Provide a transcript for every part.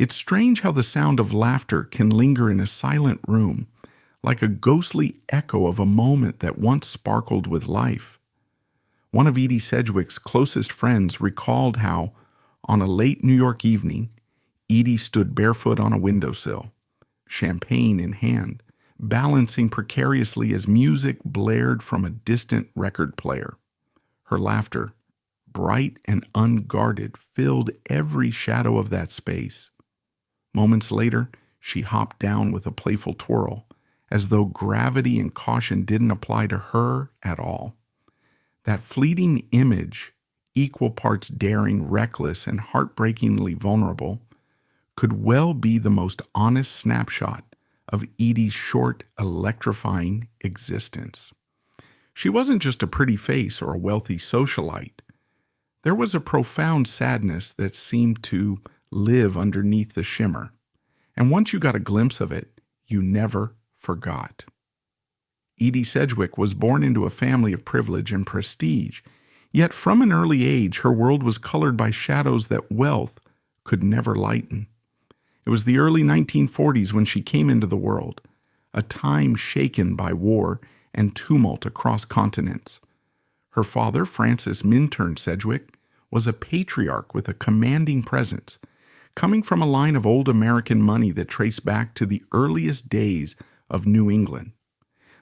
It's strange how the sound of laughter can linger in a silent room, like a ghostly echo of a moment that once sparkled with life. One of Edie Sedgwick's closest friends recalled how, on a late New York evening, Edie stood barefoot on a windowsill, champagne in hand, balancing precariously as music blared from a distant record player. Her laughter, bright and unguarded, filled every shadow of that space. Moments later, she hopped down with a playful twirl, as though gravity and caution didn't apply to her at all. That fleeting image, equal parts daring, reckless, and heartbreakingly vulnerable, could well be the most honest snapshot of Edie's short, electrifying existence. She wasn't just a pretty face or a wealthy socialite. There was a profound sadness that seemed to live underneath the shimmer, and once you got a glimpse of it, you never forgot. Edie Sedgwick was born into a family of privilege and prestige, yet from an early age her world was colored by shadows that wealth could never lighten. It was the early 1940s when she came into the world, a time shaken by war and tumult across continents. Her father, Francis Minturn Sedgwick, was a patriarch with a commanding presence, coming from a line of old American money that traced back to the earliest days of New England.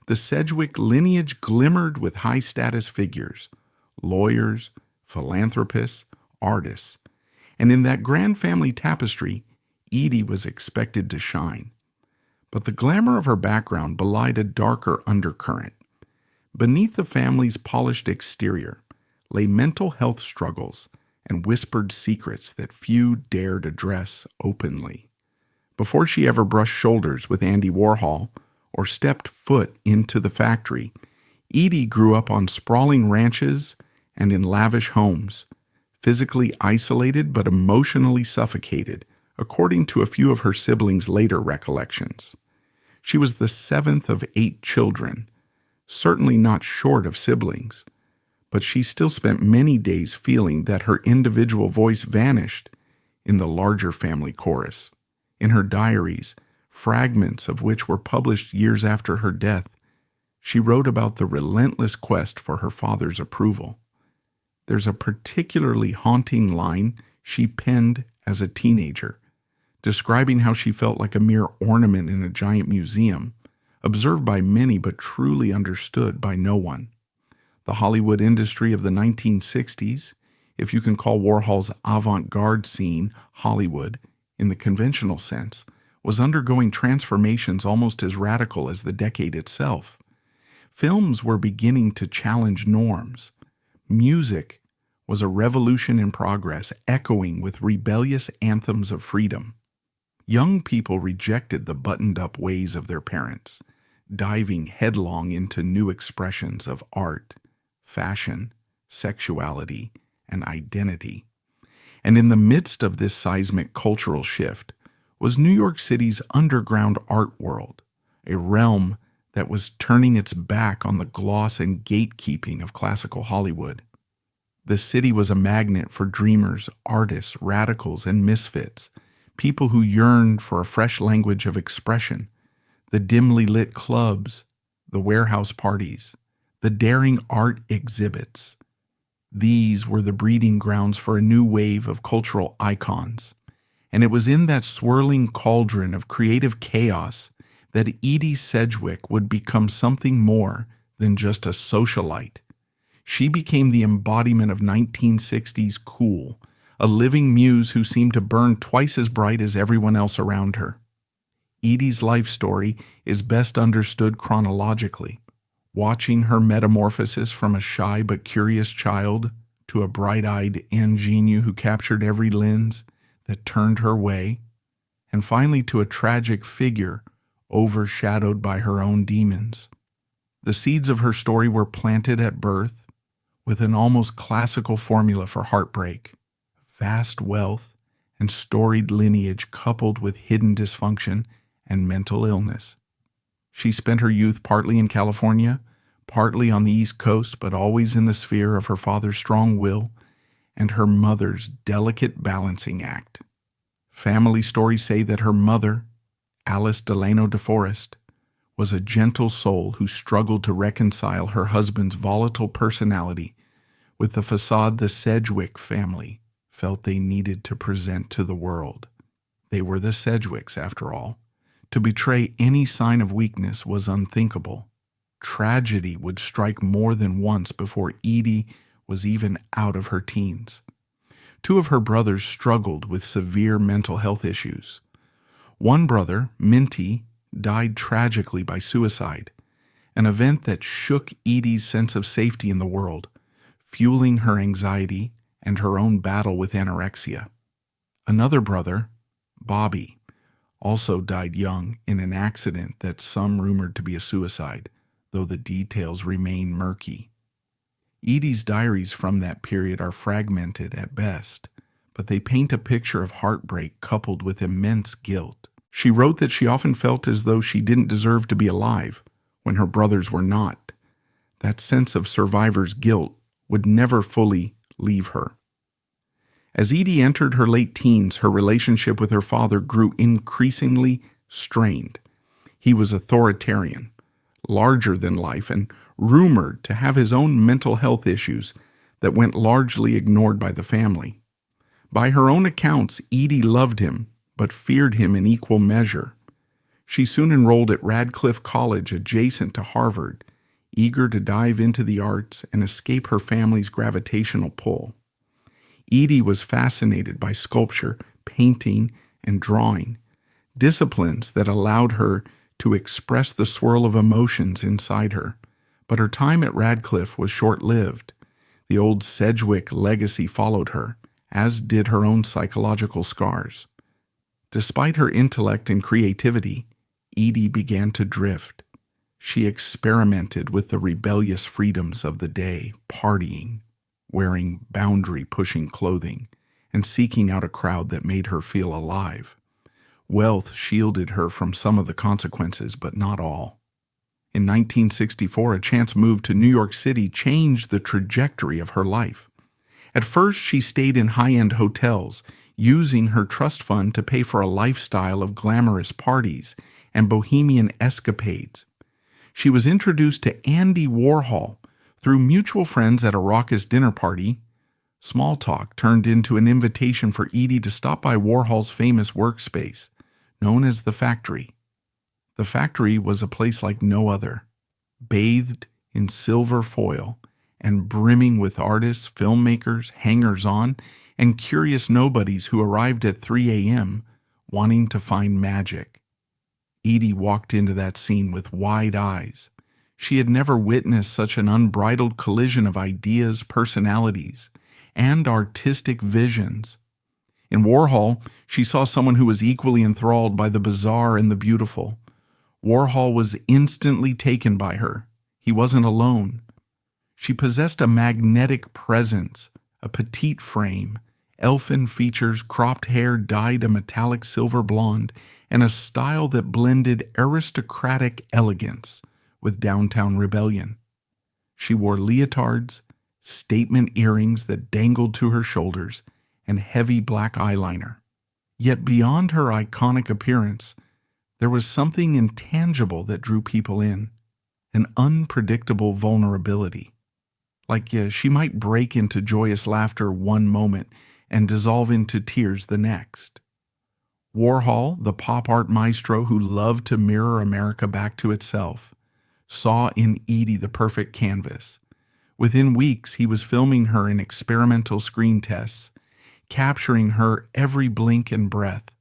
The Sedgwick lineage glimmered with high-status figures, lawyers, philanthropists, artists, and in that grand family tapestry, Edie was expected to shine. But the glamour of her background belied a darker undercurrent. Beneath the family's polished exterior lay mental health struggles and whispered secrets that few dared address openly. Before she ever brushed shoulders with Andy Warhol or stepped foot into the factory, Edie grew up on sprawling ranches and in lavish homes, physically isolated but emotionally suffocated, according to a few of her siblings' later recollections. She was the seventh of 8 children, certainly not short of siblings, but she still spent many days feeling that her individual voice vanished in the larger family chorus. In her diaries, fragments of which were published years after her death, she wrote about the relentless quest for her father's approval. There's a particularly haunting line she penned as a teenager, describing how she felt like a mere ornament in a giant museum, observed by many but truly understood by no one. The Hollywood industry of the 1960s, if you can call Warhol's avant-garde scene Hollywood in the conventional sense, was undergoing transformations almost as radical as the decade itself. Films were beginning to challenge norms. Music was a revolution in progress, echoing with rebellious anthems of freedom. Young people rejected the buttoned-up ways of their parents, diving headlong into new expressions of art, fashion, sexuality, and identity. And in the midst of this seismic cultural shift was New York City's underground art world, a realm that was turning its back on the gloss and gatekeeping of classical Hollywood. The city was a magnet for dreamers, artists, radicals, and misfits, people who yearned for a fresh language of expression. The dimly lit clubs, the warehouse parties, the daring art exhibits. These were the breeding grounds for a new wave of cultural icons. And it was in that swirling cauldron of creative chaos that Edie Sedgwick would become something more than just a socialite. She became the embodiment of 1960s cool, a living muse who seemed to burn twice as bright as everyone else around her. Edie's life story is best understood chronologically, watching her metamorphosis from a shy but curious child to a bright-eyed ingenue who captured every lens that turned her way, and finally to a tragic figure overshadowed by her own demons. The seeds of her story were planted at birth with an almost classical formula for heartbreak: vast wealth and storied lineage coupled with hidden dysfunction and mental illness. She spent her youth partly in California, partly on the East Coast, but always in the sphere of her father's strong will and her mother's delicate balancing act. Family stories say that her mother, Alice Delano DeForest, was a gentle soul who struggled to reconcile her husband's volatile personality with the facade the Sedgwick family felt they needed to present to the world. They were the Sedgwicks, after all. To betray any sign of weakness was unthinkable. Tragedy would strike more than once before Edie was even out of her teens. Two of her brothers struggled with severe mental health issues. One brother, Minty, died tragically by suicide, an event that shook Edie's sense of safety in the world, fueling her anxiety and her own battle with anorexia. Another brother, Bobby, also died young in an accident that some rumored to be a suicide, though the details remain murky. Edie's diaries from that period are fragmented at best, but they paint a picture of heartbreak coupled with immense guilt. She wrote that she often felt as though she didn't deserve to be alive when her brothers were not. That sense of survivor's guilt would never fully leave her. As Edie entered her late teens, her relationship with her father grew increasingly strained. He was authoritarian, larger than life, and rumored to have his own mental health issues that went largely ignored by the family. By her own accounts, Edie loved him, but feared him in equal measure. She soon enrolled at Radcliffe College adjacent to Harvard, eager to dive into the arts and escape her family's gravitational pull. Edie was fascinated by sculpture, painting, and drawing, disciplines that allowed her to express the swirl of emotions inside her. But her time at Radcliffe was short-lived. The old Sedgwick legacy followed her, as did her own psychological scars. Despite her intellect and creativity, Edie began to drift. She experimented with the rebellious freedoms of the day, partying, wearing boundary-pushing clothing, and seeking out a crowd that made her feel alive. Wealth shielded her from some of the consequences, but not all. In 1964, a chance move to New York City changed the trajectory of her life. At first, she stayed in high-end hotels, using her trust fund to pay for a lifestyle of glamorous parties and bohemian escapades. She was introduced to Andy Warhol through mutual friends at a raucous dinner party. Small talk turned into an invitation for Edie to stop by Warhol's famous workspace, known as the Factory. The Factory was a place like no other, bathed in silver foil and brimming with artists, filmmakers, hangers-on, and curious nobodies who arrived at 3 a.m. wanting to find magic. Edie walked into that scene with wide eyes. She had never witnessed such an unbridled collision of ideas, personalities, and artistic visions. In Warhol, she saw someone who was equally enthralled by the bizarre and the beautiful. Warhol was instantly taken by her. He wasn't alone. She possessed a magnetic presence, a petite frame, elfin features, cropped hair dyed a metallic silver blonde, and a style that blended aristocratic elegance with downtown rebellion. She wore leotards, statement earrings that dangled to her shoulders, and heavy black eyeliner. Yet beyond her iconic appearance, there was something intangible that drew people in, an unpredictable vulnerability. Like she might break into joyous laughter one moment and dissolve into tears the next. Warhol, the pop art maestro who loved to mirror America back to itself, saw in Edie the perfect canvas. Within weeks, he was filming her in experimental screen tests, capturing her every blink and breath.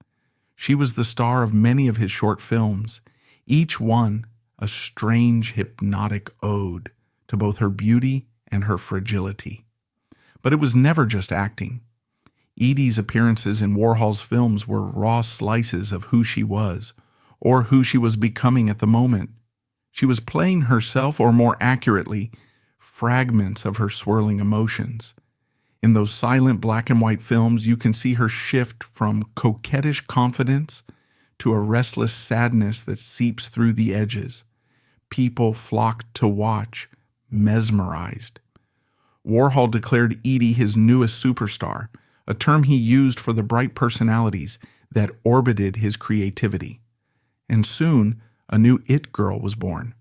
She was the star of many of his short films, each one a strange, hypnotic ode to both her beauty and her fragility. But it was never just acting. Edie's appearances in Warhol's films were raw slices of who she was, or who she was becoming at the moment. She was playing herself, or more accurately, fragments of her swirling emotions. In those silent black and white films, you can see her shift from coquettish confidence to a restless sadness that seeps through the edges. People flocked to watch, mesmerized. Warhol declared Edie his newest superstar, a term he used for the bright personalities, that orbited his creativity. And soon, a new It Girl was born,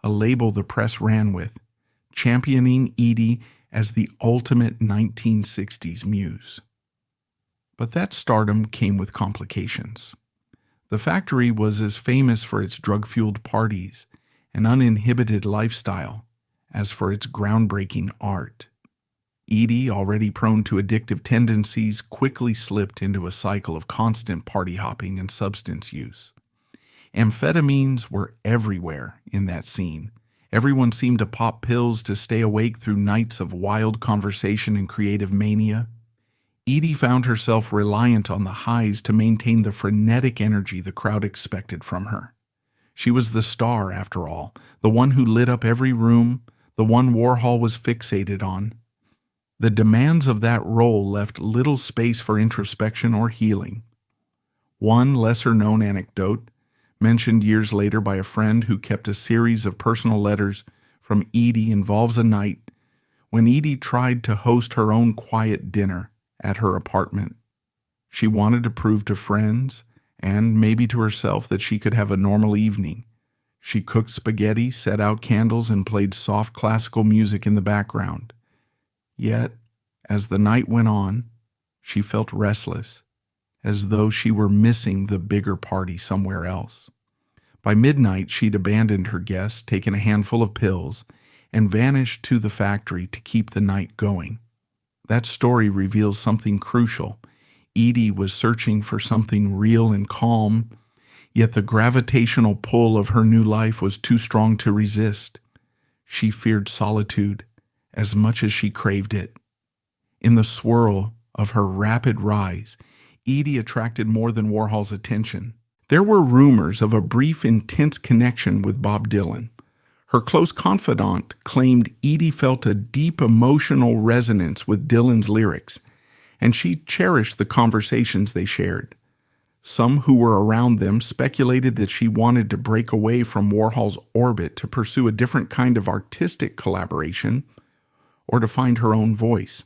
a label the press ran with, championing Edie as the ultimate 1960s muse. But that stardom came with complications. The factory was as famous for its drug-fueled parties and uninhibited lifestyle as for its groundbreaking art. Edie, already prone to addictive tendencies, quickly slipped into a cycle of constant party hopping and substance use. Amphetamines were everywhere in that scene. Everyone seemed to pop pills to stay awake through nights of wild conversation and creative mania. Edie found herself reliant on the highs to maintain the frenetic energy the crowd expected from her. She was the star, after all, the one who lit up every room, the one Warhol was fixated on. The demands of that role left little space for introspection or healing. One lesser-known anecdote, mentioned years later by a friend who kept a series of personal letters from Edie, involves a night when Edie tried to host her own quiet dinner at her apartment. She wanted to prove to friends, and maybe to herself, that she could have a normal evening. She cooked spaghetti, set out candles, and played soft classical music in the background. Yet, as the night went on, she felt restless, as though she were missing the bigger party somewhere else. By midnight, she'd abandoned her guests, taken a handful of pills, and vanished to the factory to keep the night going. That story reveals something crucial. Edie was searching for something real and calm, yet the gravitational pull of her new life was too strong to resist. She feared solitude as much as she craved it. In the swirl of her rapid rise, Edie attracted more than Warhol's attention. There were rumors of a brief, intense connection with Bob Dylan. Her close confidant claimed Edie felt a deep emotional resonance with Dylan's lyrics, and she cherished the conversations they shared. Some who were around them speculated that she wanted to break away from Warhol's orbit to pursue a different kind of artistic collaboration, or to find her own voice.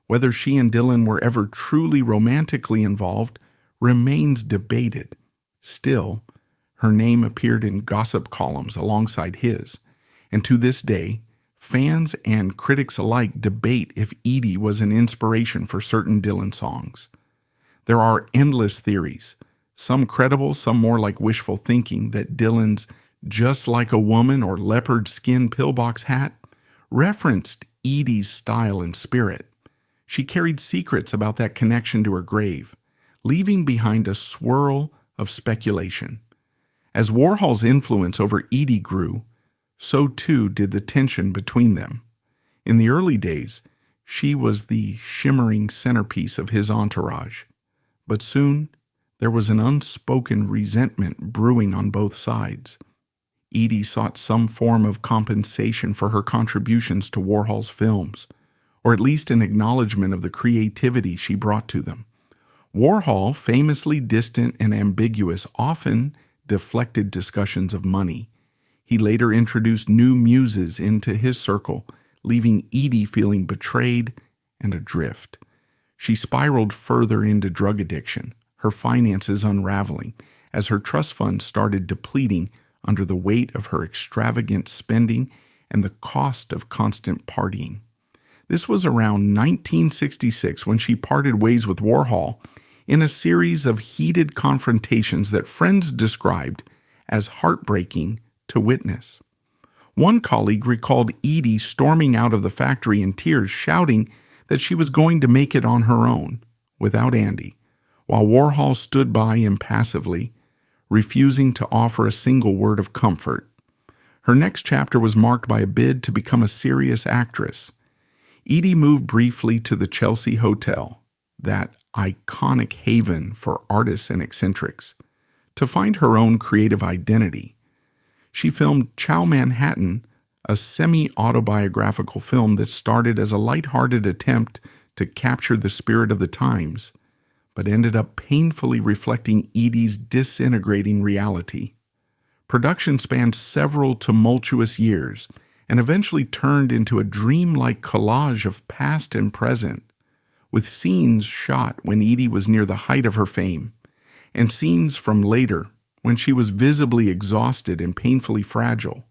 Whether she and Dylan were ever truly romantically involved remains debated. Still, her name appeared in gossip columns alongside his, and to this day, fans and critics alike debate if Edie was an inspiration for certain Dylan songs. There are endless theories, some credible, some more like wishful thinking, that Dylan's "Just Like a Woman" or "Leopard Skin Pillbox Hat" referenced Edie's style and spirit. She carried secrets about that connection to her grave, leaving behind a swirl of speculation. As Warhol's influence over Edie grew, so too did the tension between them. In the early days, she was the shimmering centerpiece of his entourage, but soon there was an unspoken resentment brewing on both sides. Edie sought some form of compensation for her contributions to Warhol's films, or at least an acknowledgement of the creativity she brought to them. Warhol, famously distant and ambiguous, often deflected discussions of money. He later introduced new muses into his circle, leaving Edie feeling betrayed and adrift. She spiraled further into drug addiction, her finances unraveling, as her trust fund started depleting under the weight of her extravagant spending and the cost of constant partying. This was around 1966 when she parted ways with Warhol in a series of heated confrontations that friends described as heartbreaking to witness. One colleague recalled Edie storming out of the factory in tears, shouting that she was going to make it on her own, without Andy, while Warhol stood by impassively, refusing to offer a single word of comfort. Her next chapter was marked by a bid to become a serious actress. Edie moved briefly to the Chelsea Hotel, that iconic haven for artists and eccentrics, to find her own creative identity. She filmed Chow Manhattan, a semi-autobiographical film that started as a light-hearted attempt to capture the spirit of the times, but ended up painfully reflecting Edie's disintegrating reality. Production spanned several tumultuous years and eventually turned into a dreamlike collage of past and present, with scenes shot when Edie was near the height of her fame, and scenes from later when she was visibly exhausted and painfully fragile.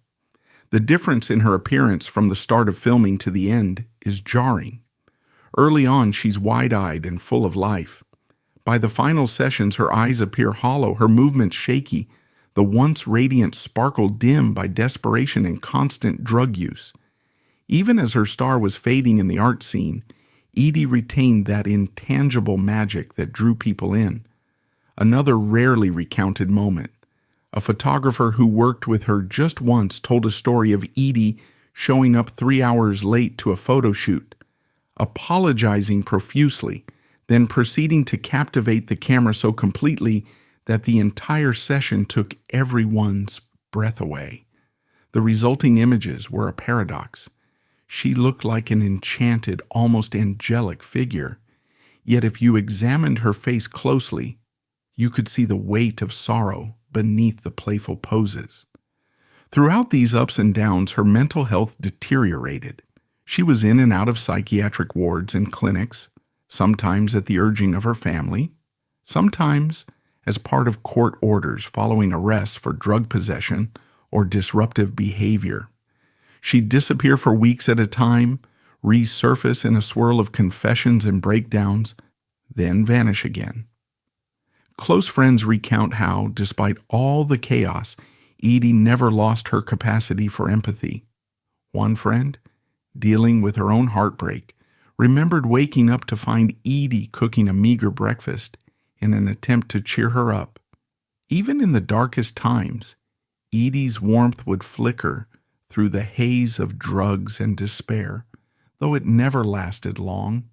The difference in her appearance from the start of filming to the end is jarring. Early on, she's wide-eyed and full of life. By the final sessions, her eyes appear hollow, her movements shaky, the once radiant sparkle dim by desperation and constant drug use. Even as her star was fading in the art scene, Edie retained that intangible magic that drew people in. Another rarely recounted moment. A photographer who worked with her just once told a story of Edie showing up 3 hours late to a photo shoot, apologizing profusely, then proceeding to captivate the camera so completely that the entire session took everyone's breath away. The resulting images were a paradox. She looked like an enchanted, almost angelic figure, yet if you examined her face closely, you could see the weight of sorrow beneath the playful poses. Throughout these ups and downs, her mental health deteriorated. She was in and out of psychiatric wards and clinics, sometimes at the urging of her family, sometimes as part of court orders following arrests for drug possession or disruptive behavior. She'd disappear for weeks at a time, resurface in a swirl of confessions and breakdowns, then vanish again. Close friends recount how, despite all the chaos, Edie never lost her capacity for empathy. One friend, dealing with her own heartbreak, remembered waking up to find Edie cooking a meager breakfast in an attempt to cheer her up. Even in the darkest times, Edie's warmth would flicker through the haze of drugs and despair, though it never lasted long.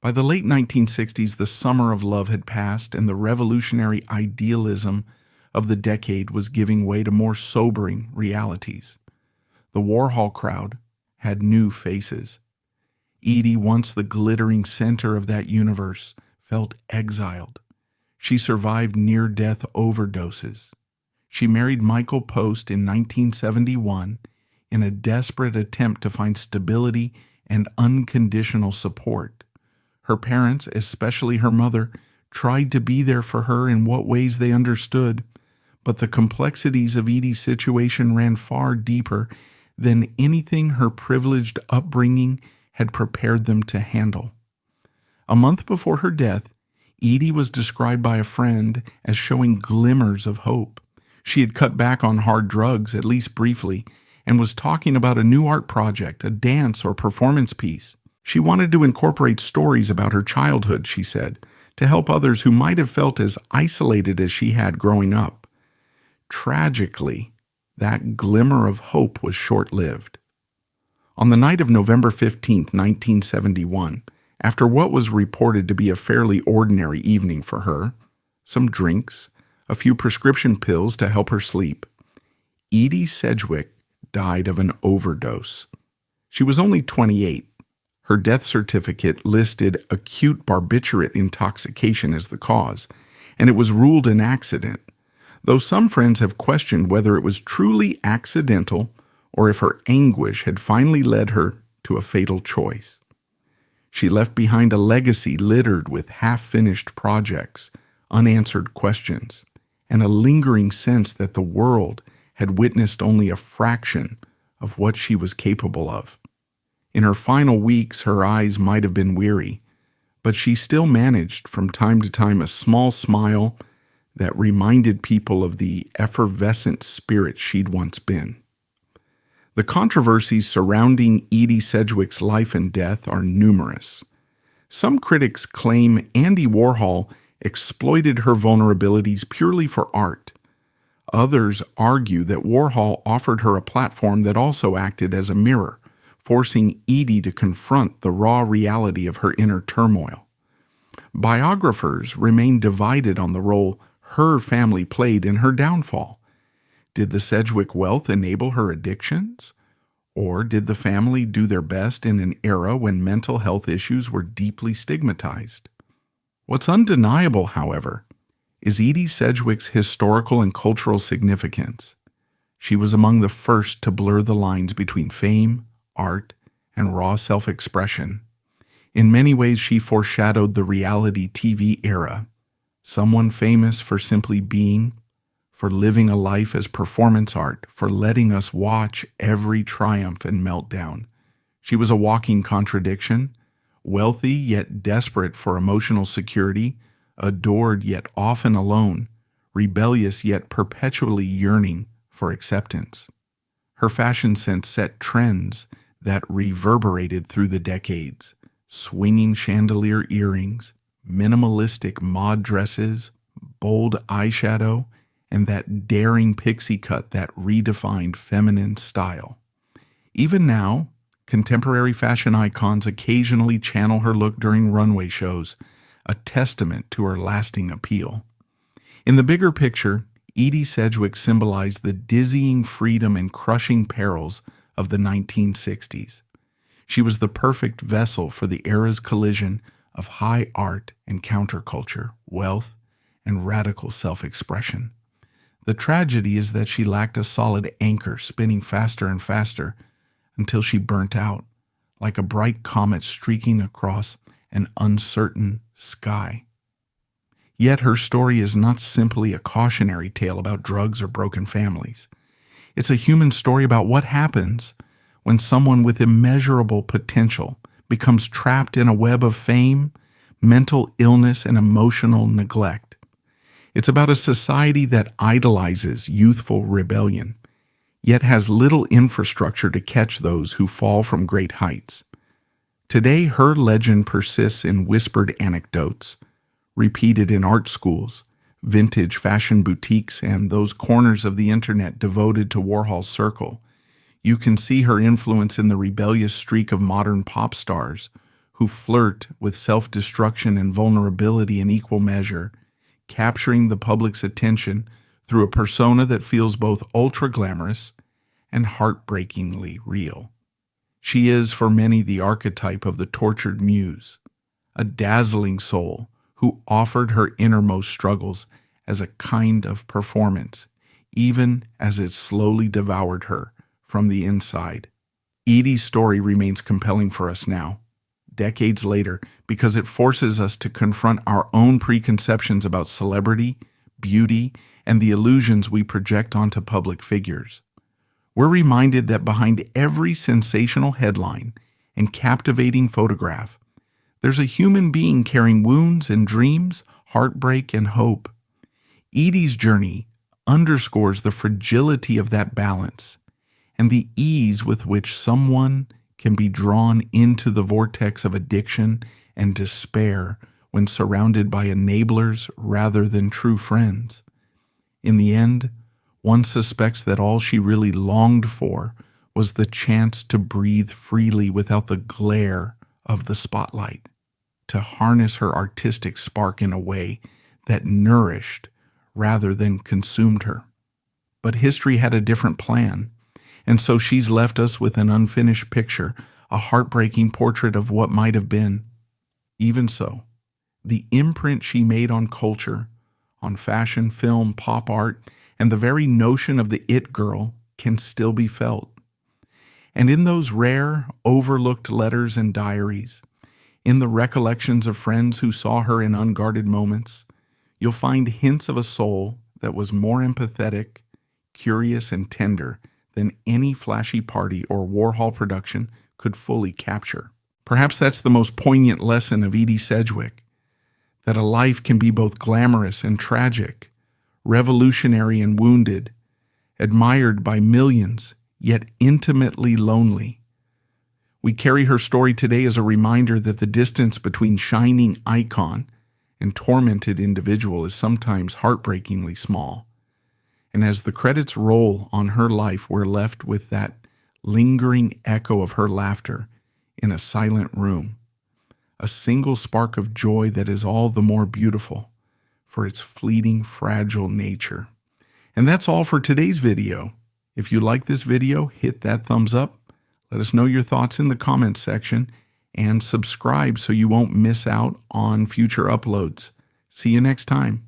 By the late 1960s, the summer of love had passed, and the revolutionary idealism of the decade was giving way to more sobering realities. The Warhol crowd had new faces. Edie, once the glittering center of that universe, felt exiled. She survived near-death overdoses. She married Michael Post in 1971 in a desperate attempt to find stability and unconditional support. Her parents, especially her mother, tried to be there for her in what ways they understood, but the complexities of Edie's situation ran far deeper than anything her privileged upbringing had prepared them to handle. A month before her death, Edie was described by a friend as showing glimmers of hope. She had cut back on hard drugs, at least briefly, and was talking about a new art project, a dance or performance piece. She wanted to incorporate stories about her childhood, she said, to help others who might have felt as isolated as she had growing up. Tragically, that glimmer of hope was short-lived. On the night of November 15, 1971, after what was reported to be a fairly ordinary evening for her, some drinks, a few prescription pills to help her sleep, Edie Sedgwick died of an overdose. She was only 28. Her death certificate listed acute barbiturate intoxication as the cause, and it was ruled an accident, though some friends have questioned whether it was truly accidental or if her anguish had finally led her to a fatal choice. She left behind a legacy littered with half-finished projects, unanswered questions, and a lingering sense that the world had witnessed only a fraction of what she was capable of. In her final weeks, her eyes might have been weary, but she still managed from time to time a small smile that reminded people of the effervescent spirit she'd once been. The controversies surrounding Edie Sedgwick's life and death are numerous. Some critics claim Andy Warhol exploited her vulnerabilities purely for art. Others argue that Warhol offered her a platform that also acted as a mirror, forcing Edie to confront the raw reality of her inner turmoil. Biographers remain divided on the role her family played in her downfall. Did the Sedgwick wealth enable her addictions? Or did the family do their best in an era when mental health issues were deeply stigmatized? What's undeniable, however, is Edie Sedgwick's historical and cultural significance. She was among the first to blur the lines between fame, art, and raw self-expression. In many ways, she foreshadowed the reality TV era, Someone famous for simply being, for living a life as performance art, for letting us watch every triumph and meltdown. She was a walking contradiction, wealthy yet desperate for emotional security, adored yet often alone, rebellious yet perpetually yearning for acceptance. Her fashion sense set trends that reverberated through the decades: swinging chandelier earrings, minimalistic mod dresses, bold eyeshadow, and that daring pixie cut that redefined feminine style. Even now, contemporary fashion icons occasionally channel her look during runway shows, a testament to her lasting appeal. In the bigger picture, Edie Sedgwick symbolized the dizzying freedom and crushing perils of the 1960s. She was the perfect vessel for the era's collision of high art and counterculture, wealth, and radical self-expression. The tragedy is that she lacked a solid anchor, spinning faster and faster until she burnt out, like a bright comet streaking across an uncertain sky. Yet her story is not simply a cautionary tale about drugs or broken families. It's a human story about what happens when someone with immeasurable potential becomes trapped in a web of fame, mental illness, and emotional neglect. It's about a society that idolizes youthful rebellion, yet has little infrastructure to catch those who fall from great heights. Today, her legend persists in whispered anecdotes, repeated in art schools, vintage fashion boutiques, and those corners of the internet devoted to Warhol's circle. You can see her influence in the rebellious streak of modern pop stars who flirt with self-destruction and vulnerability in equal measure, capturing the public's attention through a persona that feels both ultra-glamorous and heartbreakingly real. She is, for many, the archetype of the tortured muse, a dazzling soul who offered her innermost struggles as a kind of performance, even as it slowly devoured her from the inside. Edie's story remains compelling for us now, decades later, because it forces us to confront our own preconceptions about celebrity, beauty, and the illusions we project onto public figures. We're reminded that behind every sensational headline and captivating photograph, there's a human being carrying wounds and dreams, heartbreak and hope. Edie's journey underscores the fragility of that balance and the ease with which someone can be drawn into the vortex of addiction and despair when surrounded by enablers rather than true friends. In the end, one suspects that all she really longed for was the chance to breathe freely without the glare of the spotlight, to harness her artistic spark in a way that nourished rather than consumed her. But history had a different plan, and so she's left us with an unfinished picture, a heartbreaking portrait of what might have been. Even so, the imprint she made on culture, on fashion, film, pop art, and the very notion of the it girl can still be felt. And in those rare, overlooked letters and diaries, in the recollections of friends who saw her in unguarded moments, you'll find hints of a soul that was more empathetic, curious, and tender than any flashy party or Warhol production could fully capture. Perhaps that's the most poignant lesson of Edie Sedgwick, that a life can be both glamorous and tragic, revolutionary and wounded, admired by millions, yet intimately lonely. We carry her story today as a reminder that the distance between shining icon and tormented individual is sometimes heartbreakingly small. And as the credits roll on her life, we're left with that lingering echo of her laughter in a silent room, a single spark of joy that is all the more beautiful for its fleeting, fragile nature. And that's all for today's video. If you like this video, hit that thumbs up. Let us know your thoughts in the comments section and subscribe so you won't miss out on future uploads. See you next time.